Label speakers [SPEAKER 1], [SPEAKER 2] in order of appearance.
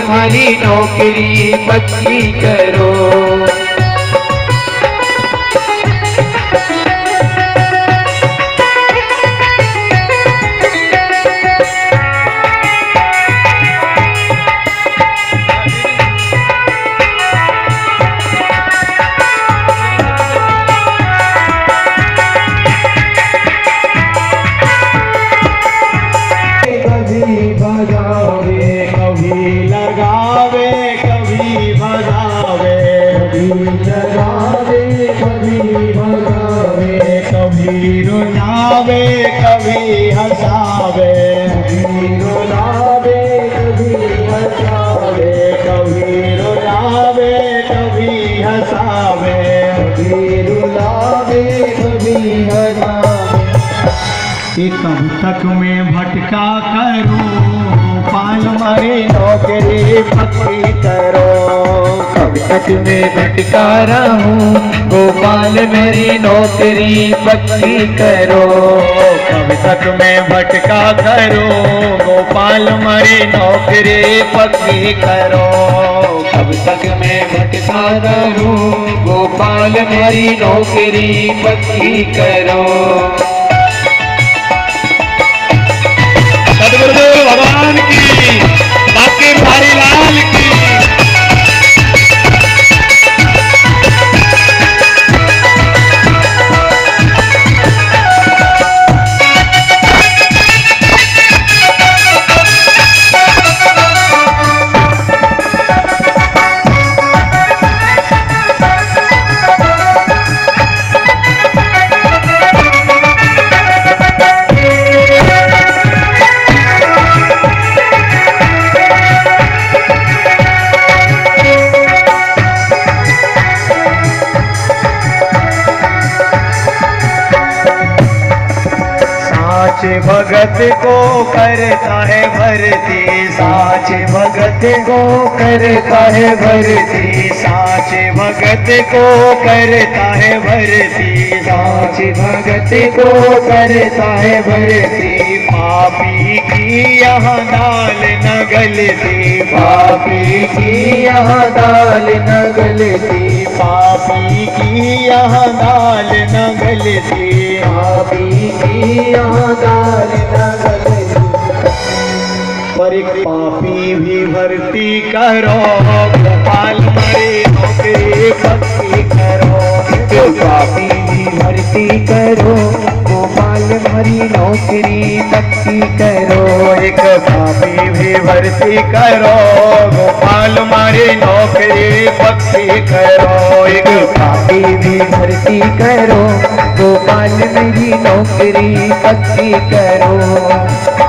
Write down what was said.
[SPEAKER 1] मारी नौकरी पक्की करो।
[SPEAKER 2] कभी रुलावे कभी हंसावे, कभी रुलावे कभी हंसावे, कभी रुलावे कभी हंसावे, कभी रुलावे कभी हंसावे। कब तक मैं भटका करूं, गोपाल मारी नौकरी पक्की करो।
[SPEAKER 1] कब तक मैं भटका रहूं, गोपाल मेरी नौकरी पक्की करो।
[SPEAKER 2] कब तक मैं भटका करूं, गोपाल मारी नौकरी पक्की करो।
[SPEAKER 1] कब तक मैं भटका रहूं, गोपाल मेरी नौकरी पक्की करो।
[SPEAKER 2] सद्गुरुदेव भगवान की, बाकी बिहारी लाल की। साचे भगत को करता है भरती, साचे भगत को करता है भरती, साचे भगत को करता है भरती,
[SPEAKER 1] साचे भगत को करता है भरती।
[SPEAKER 2] पापी की यहाँ दाल न गलती,
[SPEAKER 1] पापी की यहाँ दाल न गलती,
[SPEAKER 2] पापी की यहाँ दाल न गलती,
[SPEAKER 1] पापी की यहाँ दाल न गलती।
[SPEAKER 2] पर एक पापी भी भर्ती करो, गोपाल मारी नौकरी पक्की करो।
[SPEAKER 1] तो पापी भी भर्ती करो, गोपाल मारी नौकरी पक्की करो।
[SPEAKER 2] एक पापी भी भर्ती करो, गोपाल मारी नौकरी पक्की करो।
[SPEAKER 1] एक पापी भी भर्ती करो, गोपाल मेरी नौकरी पक्की करो।